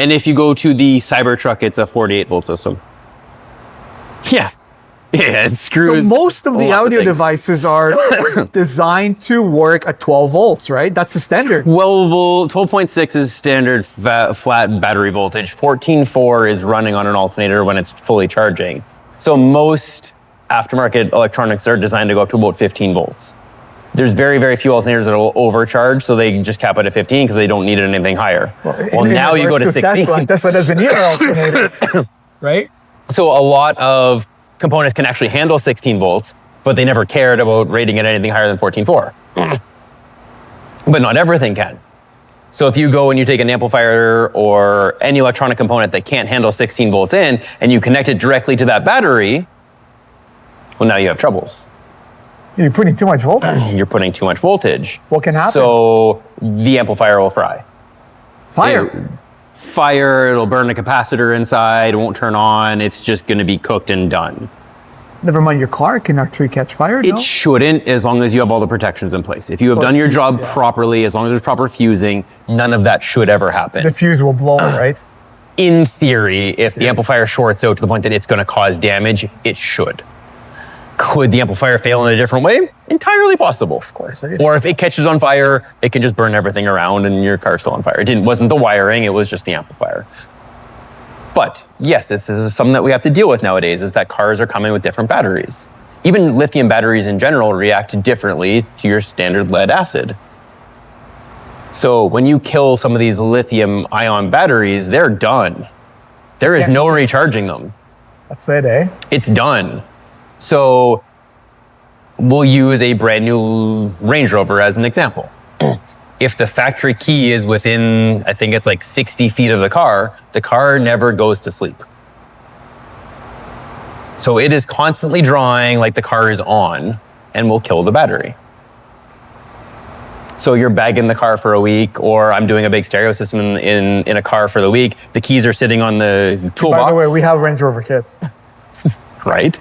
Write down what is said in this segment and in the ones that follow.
And if you go to the Cybertruck, it's a 48 volt system. Yeah. Yeah, it screws. So most of the audio devices are designed to work at 12 volts, right? That's the standard. 12.6 is standard flat battery voltage. 14.4 is running on an alternator when it's fully charging. So most aftermarket electronics are designed to go up to about 15 volts. There's very, very few alternators that will overcharge, so they just cap it at 15 because they don't need anything higher. Well, now you go to 16. Tesla doesn't need an alternator, right? So a lot of components can actually handle 16 volts, but they never cared about rating it anything higher than 14.4. But not everything can. So if you go and you take an amplifier or any electronic component that can't handle 16 volts in, and you connect it directly to that battery, well, now you have troubles. You're putting too much voltage. You're putting too much voltage. What can happen? So the amplifier will fry. Fire, it'll burn the capacitor inside, it won't turn on, it's just gonna be cooked and done. Never mind, your car can actually catch fire, no? It shouldn't, as long as you have all the protections in place. If you have done your job properly, as long as there's proper fusing, none of that should ever happen. The fuse will blow, right? In theory, if the amplifier shorts out to the point that it's gonna cause damage, it should. Could the amplifier fail in a different way? Entirely possible. Of course. Or if it catches on fire, it can just burn everything around and your car's still on fire. It wasn't the wiring, it was just the amplifier. But yes, this is something that we have to deal with nowadays, is that cars are coming with different batteries. Even lithium batteries in general react differently to your standard lead acid. So when you kill some of these lithium ion batteries, they're done. There is no recharging them. That's it, eh? It's done. So we'll use a brand new Range Rover as an example. If the factory key is within, I think it's like 60 feet of the car never goes to sleep. So it is constantly drawing like the car is on and will kill the battery. So you're bagging the car for a week, or I'm doing a big stereo system in a car for the week. The keys are sitting on the toolbox. By the way, we have Range Rover kits. Right?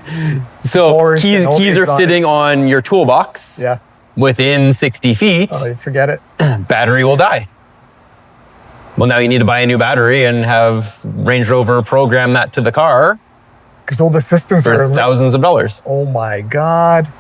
So keys are sitting on your toolbox within 60 feet. Oh, you forget it. Battery will die. Well, now you need to buy a new battery and have Range Rover program that to the car. Because all the systems are thousands of dollars. Oh my God.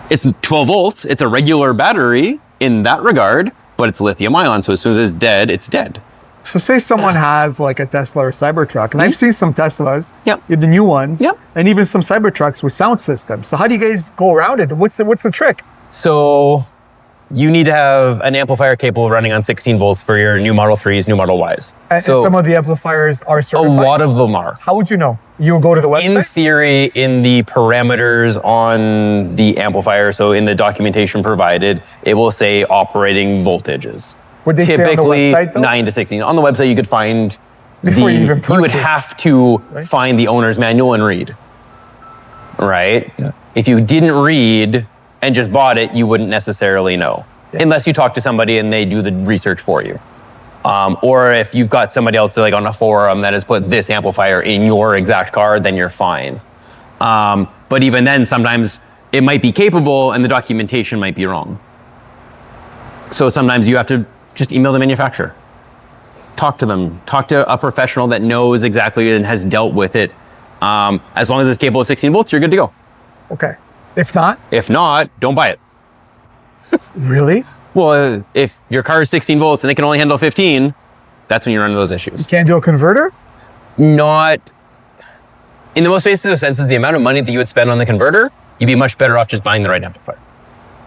It's 12 volts. It's a regular battery in that regard, but it's lithium ion. So as soon as it's dead, it's dead. So say someone has like a Tesla or Cybertruck, and I've seen some Teslas, the new ones, and even some Cybertrucks with sound systems. So how do you guys go around it? What's the trick? So you need to have an amplifier capable of running on 16 volts for your new Model 3s, new Model Ys. And some of the amplifiers are certified? A lot of them are. How would you know? You go to the website? In theory, in the parameters on the amplifier, so in the documentation provided, it will say operating voltages. Would they say on the website, though? 9 to 16. On the website, you could find you even purchase. You would have to find the owner's manual and read, right? Yeah. If you didn't read and just bought it, you wouldn't necessarily know, unless you talk to somebody and they do the research for you. Or if you've got somebody else like on a forum that has put this amplifier in your exact car, then you're fine. But even then, sometimes it might be capable and the documentation might be wrong. So sometimes you have to just email the manufacturer. Talk to them. Talk to a professional that knows exactly and has dealt with it. As long as it's capable of 16 volts, you're good to go. Okay. If not? If not, don't buy it. Really? Well, if your car is 16 volts and it can only handle 15, that's when you run into those issues. You can't do a converter? Not, in the most basic senses, the amount of money that you would spend on the converter, you'd be much better off just buying the right amplifier.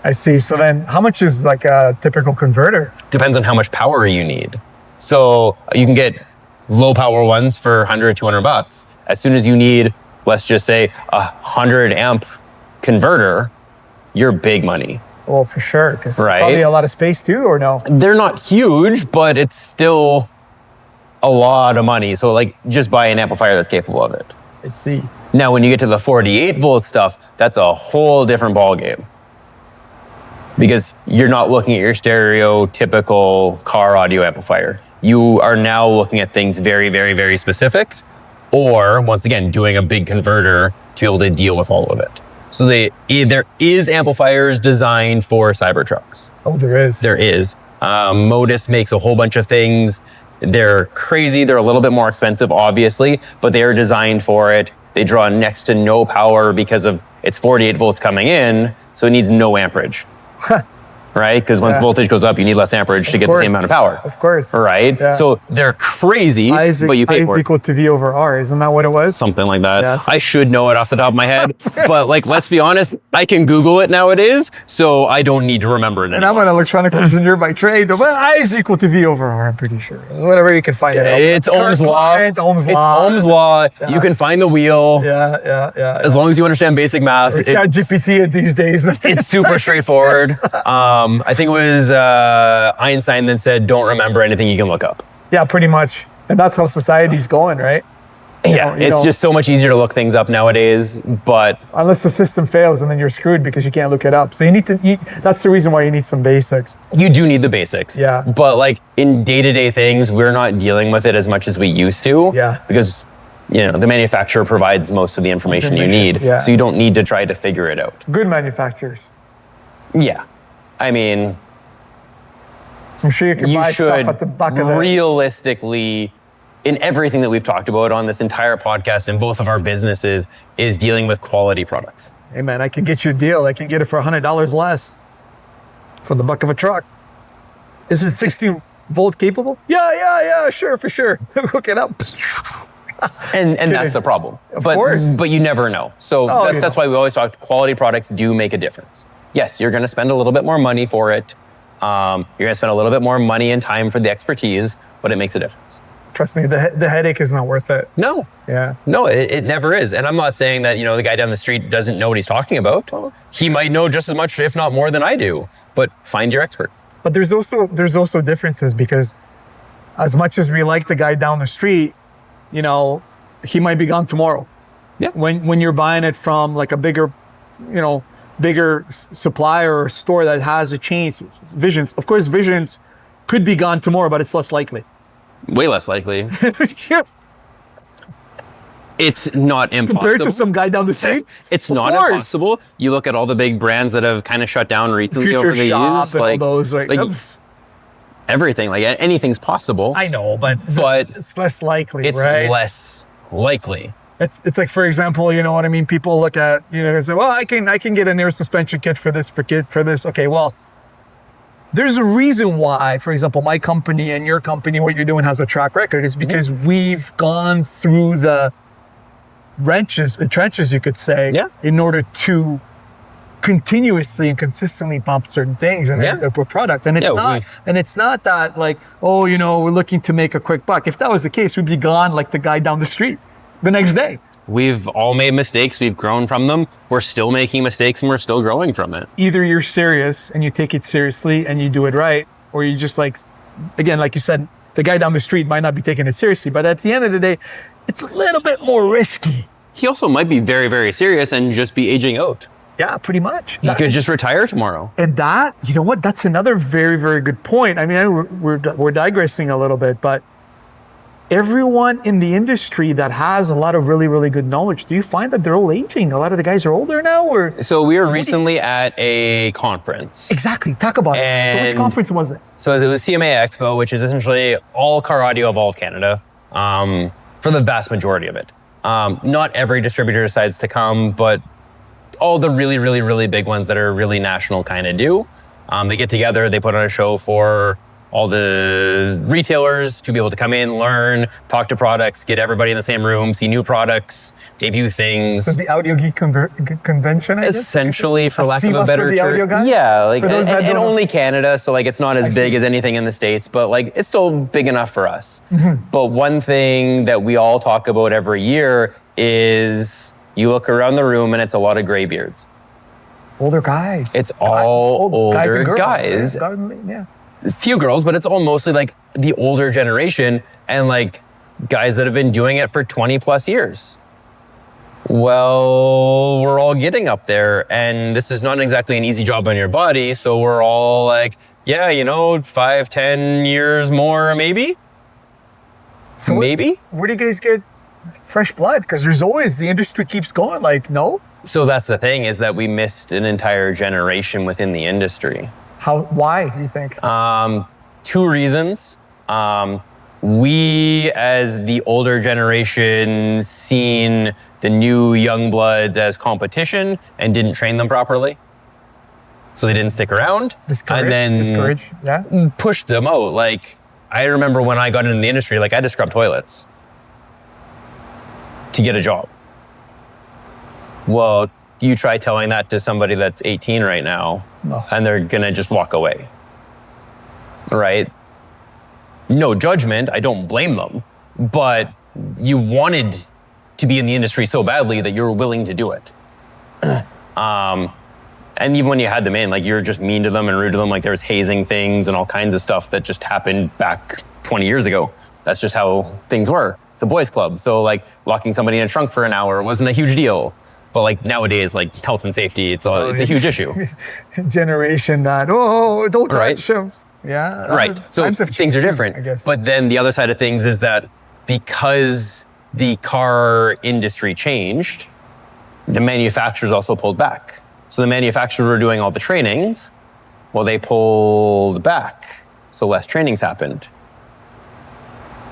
I see. So then how much is like a typical converter? Depends on how much power you need. So you can get low power ones for 100, 200 bucks. As soon as you need, let's just say 100 amp converter, you're big money. Well, for sure. Because probably a lot of space too, or no? They're not huge, but it's still a lot of money. So like just buy an amplifier that's capable of it. I see. Now, when you get to the 48 volt stuff, that's a whole different ballgame. Because you're not looking at your stereotypical car audio amplifier. You are now looking at things very, very, very specific, or once again, doing a big converter to be able to deal with all of it. So there is amplifiers designed for Cybertrucks. Oh, there is? There is. Modus makes a whole bunch of things. They're crazy. They're a little bit more expensive, obviously, but they are designed for it. They draw next to no power because of it's 48 volts coming in, so it needs no amperage. Right? Because once voltage goes up, you need less amperage to get the same amount of power. Of course. Right? Yeah. So they're crazy, but you pay for it. I equal to V over R. Isn't that what it was? Something like that. Yes. I should know it off the top of my head. But like, let's be honest, I can Google it nowadays, so I don't need to remember it anymore. And I'm an electronic engineer by trade. Well, I is equal to V over R, I'm pretty sure. Whatever you can find it. It's Ohm's law. Ohm's law. Ohm's law. Yeah. You can find the wheel. Yeah. As long as you understand basic math. It's got GPT these days. It's super straightforward. I think it was Einstein that said, don't remember anything you can look up. Yeah, pretty much. And that's how society's going, right? It's just so much easier to look things up nowadays, but... Unless the system fails and then you're screwed because you can't look it up. So you need to, that's the reason why you need some basics. You do need the basics. Yeah. But like in day-to-day things, we're not dealing with it as much as we used to. Yeah. Because, the manufacturer provides most of the information you need. Yeah. So you don't need to try to figure it out. Good manufacturers. Yeah. I mean... So I'm sure you can buy stuff at the back of it. Realistically, in everything that we've talked about on this entire podcast in both of our businesses is dealing with quality products. Hey man, I can get you a deal. I can get it for $100 less for the buck of a truck. Is it 16 volt capable? Yeah, sure, for sure. Hook it up. and that's the problem. Of course. But you never know. So that's why we always talk quality products do make a difference. Yes, you're going to spend a little bit more money for it. You're going to spend a little bit more money and time for the expertise, but it makes a difference. Trust me, the headache is not worth it. No. Yeah. No, it never is. And I'm not saying that, the guy down the street doesn't know what he's talking about. He might know just as much, if not more than I do, but find your expert. But there's also differences because as much as we like the guy down the street, he might be gone tomorrow. Yeah. When you're buying it from like a bigger supplier or store that has a chain, Visions. Of course, Visions could be gone tomorrow, but it's less likely. Way less likely. It's not impossible. Compared to some guy down the street? It's not impossible. You look at all the big brands that have kind of shut down recently over the years. Like all those, right? Everything, like anything's possible. I know, but it's less likely, right? It's less likely. It's like, for example, you know what I mean? People look at, they say, well, I can get an air suspension kit for this. Okay, well, there's a reason why, for example, my company and your company, what you're doing has a track record is because we've gone through the trenches, you could say, in order to continuously and consistently pump certain things in a product. And it's not that like, we're looking to make a quick buck. If that was the case, we'd be gone like the guy down the street the next day. We've all made mistakes. We've grown from them. We're still making mistakes and we're still growing from it. Either you're serious and you take it seriously and you do it right, or you just like you said, the guy down the street might not be taking it seriously, but at the end of the day, it's a little bit more risky. He also might be very, very serious and just be aging out. Yeah, pretty much. He could just retire tomorrow. And that, you know what? That's another very, very good point. I mean, we're digressing a little bit, but everyone in the industry that has a lot of really, really good knowledge, do you find that they're all aging? A lot of the guys are older now, or? So we were recently at a conference. Exactly. Talk about it. So which conference was it? So it was CMA Expo, which is essentially all car audio of all of Canada, for the vast majority of it. Not every distributor decides to come, but all the really, really, really big ones that are really national kind of do. They get together, they put on a show for all the retailers to be able to come in, learn, talk to products, get everybody in the same room, see new products, debut things. So the Audio Geek convention, I guess? Essentially, for lack of a better term. Audio guy? Yeah, like, and only Canada, so like it's not as big as anything in the States, but like it's still big enough for us. Mm-hmm. But one thing that we all talk about every year is you look around the room and it's a lot of gray beards. Older guys. It's all older guys. Yeah. Few girls, but it's all mostly like the older generation and like guys that have been doing it for 20 plus years. Well, we're all getting up there and this is not exactly an easy job on your body. So we're all like, 5-10 years more, maybe. So maybe. Where do you guys get fresh blood? Because the industry keeps going, like, no? So that's the thing, is that we missed an entire generation within the industry. Why, do you think? 2 reasons. we, as the older generation, seen the new young bloods as competition and didn't train them properly. So they didn't stick around. Discourage, yeah. Pushed them out. Like, I remember when I got into the industry, like I had to scrub toilets to get a job. Well, you try telling that to somebody that's 18 right now, and they're gonna just walk away, right? No judgment, I don't blame them, but you wanted to be in the industry so badly that you were willing to do it. And even when you had them in, like you were just mean to them and rude to them, like there was hazing things and all kinds of stuff that just happened back 20 years ago. That's just how things were. It's a boys' club, so like locking somebody in a trunk for an hour wasn't a huge deal. But like nowadays, like health and safety, it's a huge issue. Generation that, don't touch them. Yeah. Right. So things are different. I guess. But then the other side of things is that because the car industry changed, the manufacturers also pulled back. So the manufacturers were doing all the trainings, well, they pulled back. So less trainings happened.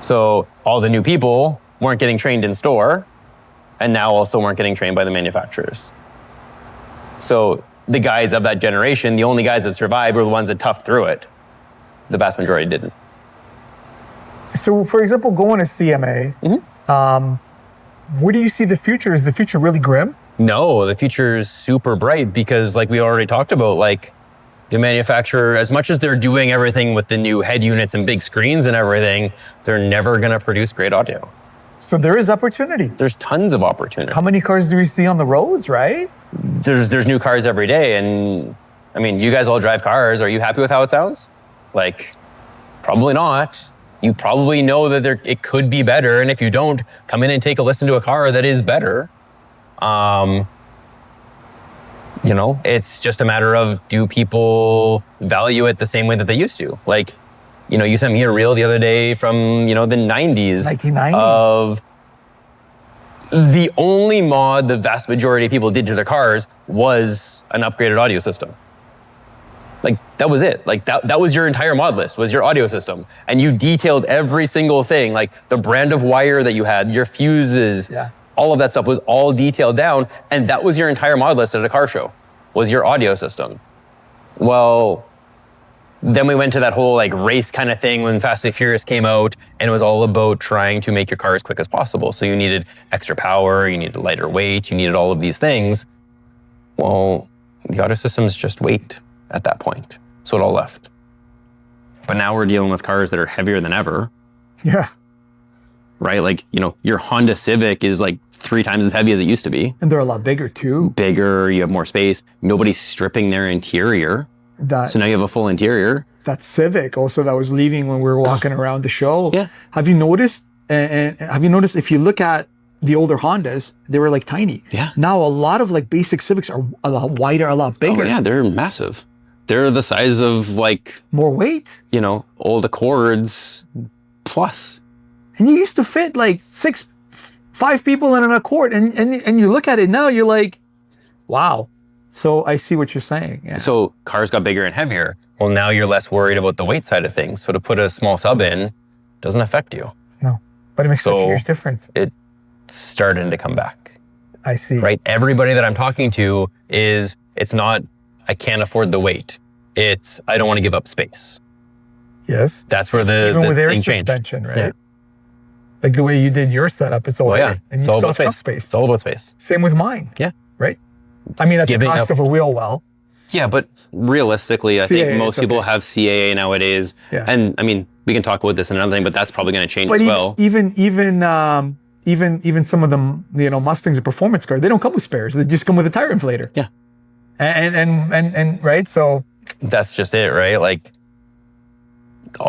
So all the new people weren't getting trained in store, and now also weren't getting trained by the manufacturers. So the guys of that generation, the only guys that survived were the ones that toughed through it. The vast majority didn't. So, for example, going to CMA, where do you see the future? Is the future really grim? No, the future is super bright because, like we already talked about, like the manufacturer, as much as they're doing everything with the new head units and big screens and everything, they're never going to produce great audio. So there is opportunity. There's tons of opportunity. How many cars do we see on the roads, right? There's new cars every day, and I mean, you guys all drive cars. Are you happy with how it sounds? Like, probably not. You probably know that it could be better, and if you don't, come in and take a listen to a car that is better. It's just a matter of, do people value it the same way that they used to? Like, you sent me a reel the other day from, the 90s. 1990s. Of the only mod the vast majority of people did to their cars was an upgraded audio system. Like, that was it. Like, that was your entire mod list, was your audio system. And you detailed every single thing, like the brand of wire that you had, your fuses, all of that stuff was all detailed down. And that was your entire mod list at a car show, was your audio system. Well, then we went to that whole like race kind of thing when Fast and Furious came out, and it was all about trying to make your car as quick as possible. So you needed extra power, you needed lighter weight, you needed all of these things. Well, the audio system's just weight at that point. So it all left. But now we're dealing with cars that are heavier than ever. Yeah. Right? Like, your Honda Civic is like 3 times as heavy as it used to be. And they're a lot bigger too. Bigger, you have more space. Nobody's stripping their interior. So now you have a full interior. That Civic also that was leaving when we were walking around the show. Yeah. Have you noticed, if you look at the older Hondas, they were like tiny. Yeah. Now a lot of like basic Civics are a lot wider, a lot bigger. Oh yeah, they're massive. They're the size of like... more weight. Old Accords plus. And you used to fit like 5 people in an Accord, and you look at it now, you're like, wow. So I see what you're saying. Yeah. So cars got bigger and heavier. Well, now you're less worried about the weight side of things. So to put a small sub in doesn't affect you. No, but it makes a huge difference. It's starting to come back. I see. Right? Everybody that I'm talking to it's not, I can't afford the weight. It's, I don't want to give up space. Yes. That's where the thing changed. Suspension, right? Yeah. Like the way you did your setup, it's all and you it's all still about have space. It's all about space. Same with mine. Yeah. Right? I mean, at the cost of a wheel well. Yeah, but realistically, I think most people have CAA nowadays. Yeah. And I mean, we can talk about this and another thing, but that's probably going to change as well. Even some of them, Mustangs and performance cars, they don't come with spares. They just come with a tire inflator. Yeah. And right, so that's just it, right? Like,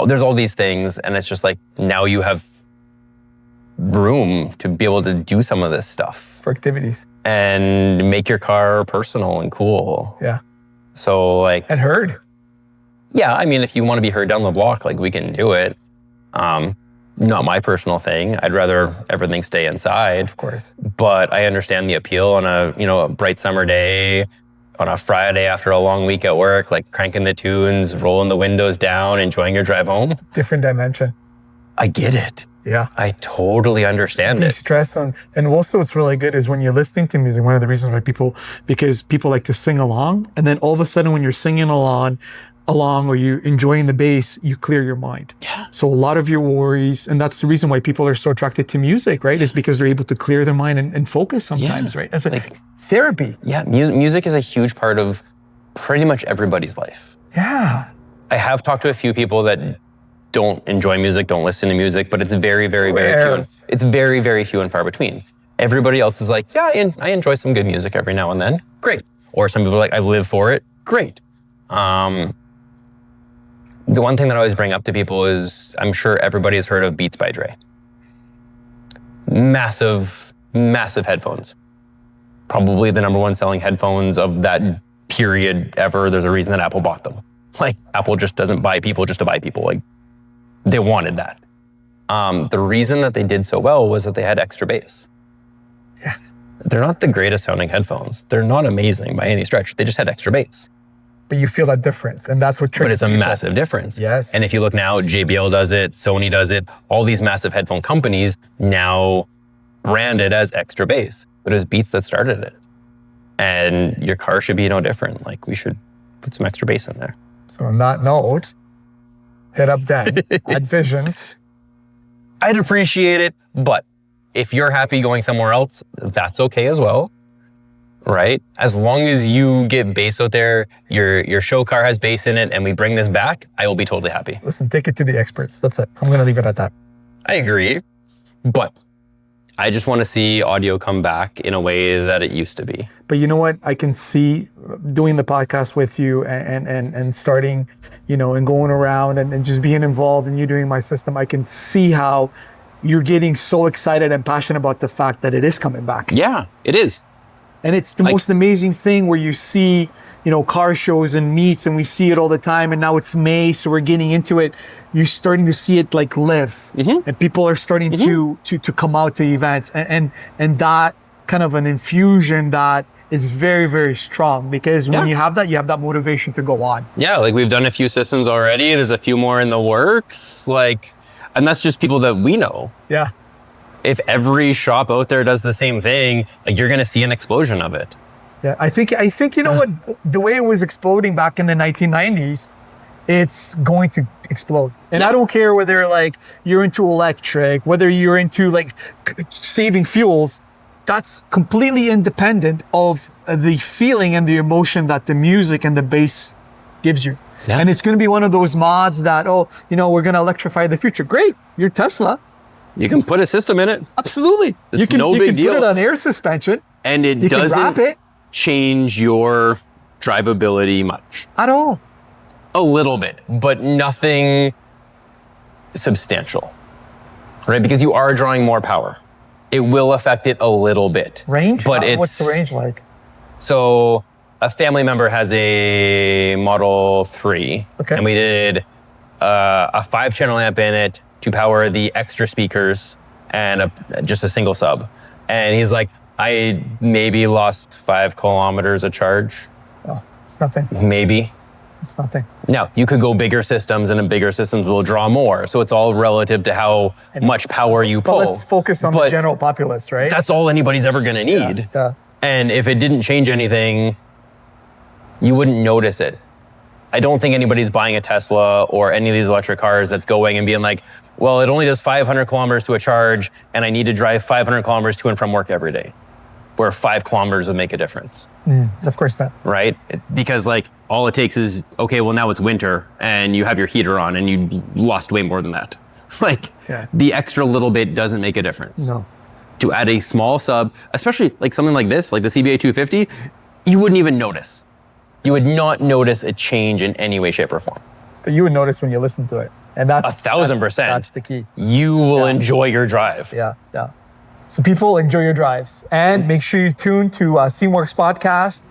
there's all these things, and it's just like now you have room to be able to do some of this stuff for activities and make your car personal and cool. Yeah. So like, and heard. Yeah, I mean, if you want to be heard down the block, like we can do it. Not my personal thing. I'd rather everything stay inside. Of course. But I understand the appeal on a bright summer day, on a Friday after a long week at work, like cranking the tunes, rolling the windows down, enjoying your drive home. Different dimension. I get it. Yeah. I totally understand it. De-stress on, and also what's really good is when you're listening to music, one of the reasons why because people like to sing along, and then all of a sudden when you're singing along or you're enjoying the bass, you clear your mind. Yeah. So a lot of your worries, and that's the reason why people are so attracted to music, right? Is because they're able to clear their mind and focus sometimes, right? It's like therapy. Yeah, music is a huge part of pretty much everybody's life. Yeah. I have talked to a few people that don't enjoy music, don't listen to music, but it's very, very, very few. It's very, very few and far between. Everybody else is like, yeah, I enjoy some good music every now and then. Great. Or some people are like, I live for it. Great. The one thing that I always bring up to people is, I'm sure everybody has heard of Beats by Dre. Massive, massive headphones. Probably the number one selling headphones of that period ever. There's a reason that Apple bought them. Like, Apple just doesn't buy people just to buy people. Like, they wanted that. The reason that they did so well was that they had extra bass. Yeah. They're not the greatest sounding headphones. They're not amazing by any stretch. They just had extra bass. But you feel that difference, and that's what triggers But it's a people. massive difference. Yes. And if you look now, JBL does it, Sony does it, all these massive headphone companies now branded as extra bass. But it was Beats that started it. And your car should be no different. Like, we should put some extra bass in there. So on that note, hit up Dan at Visions. I'd appreciate it, but if you're happy going somewhere else, that's okay as well, right? As long as you get bass out there, your show car has bass in it, and we bring this back, I will be totally happy. Listen, take it to the experts. That's it. I'm going to leave it at that. I agree, but I just want to see audio come back in a way that it used to be. But you know what? I can see doing the podcast with you and starting, and going around and just being involved in you doing my system. I can see how you're getting so excited and passionate about the fact that it is coming back. Yeah, it is. And it's the most amazing thing where you see, car shows and meets, and we see it all the time. And now it's May, so we're getting into it. You're starting to see it like live, and people are starting to come out to events, and that kind of an infusion that is very, very strong, because when you have that motivation to go on. Yeah, like we've done a few systems already. There's a few more in the works, and that's just people that we know. Yeah. If every shop out there does the same thing, you're going to see an explosion of it. Yeah, I think what, the way it was exploding back in the 1990s, it's going to explode. And I don't care whether you're into electric, whether you're into saving fuels. That's completely independent of the feeling and the emotion that the music and the bass gives you. Yeah. And it's going to be one of those mods that, we're going to electrify the future. Great, you're Tesla. You can put a system in it. Absolutely. It's no big deal. Put it on air suspension. And it doesn't change your drivability much. At all. A little bit, but nothing substantial, right? Because you are drawing more power. It will affect it a little bit. Range? But what's the range like? So a family member has a Model 3. Okay. And we did a 5-channel amp in it to power the extra speakers and just a single sub. And he's like, I maybe lost 5 kilometers of charge. Oh, it's nothing. Maybe. It's nothing. Now, you could go bigger systems, and bigger systems will draw more. So it's all relative to how much power you pull. But let's focus on the general populace, right? That's all anybody's ever going to need. Yeah. And if it didn't change anything, you wouldn't notice it. I don't think anybody's buying a Tesla or any of these electric cars that's going and being like, well, it only does 500 kilometers to a charge, and I need to drive 500 kilometers to and from work every day, where 5 kilometers would make a difference. Of course not. Right? Because all it takes is, okay, well, now it's winter and you have your heater on and you lost way more than that. The extra little bit doesn't make a difference. No. To add a small sub, especially something like this, like the CBA 250, you wouldn't even notice. You would not notice a change in any way, shape, or form. But you would notice when you listen to it. And that's 1,000%. That's the key. You will enjoy your drive. Yeah. So people, enjoy your drives. And make sure you tune to SceneWorX Podcast.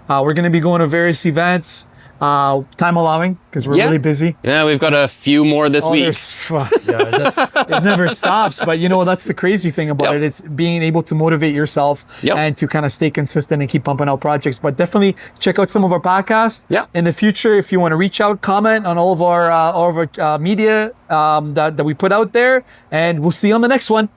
We're going to be going to various events. time allowing, because we're really busy. Yeah, we've got a few more this week. It never stops. But that's the crazy thing about it. It's being able to motivate yourself and to kind of stay consistent and keep pumping out projects. But definitely check out some of our podcasts. In the future, if you want to reach out, comment on all of our media that we put out there, and we'll see you on the next one.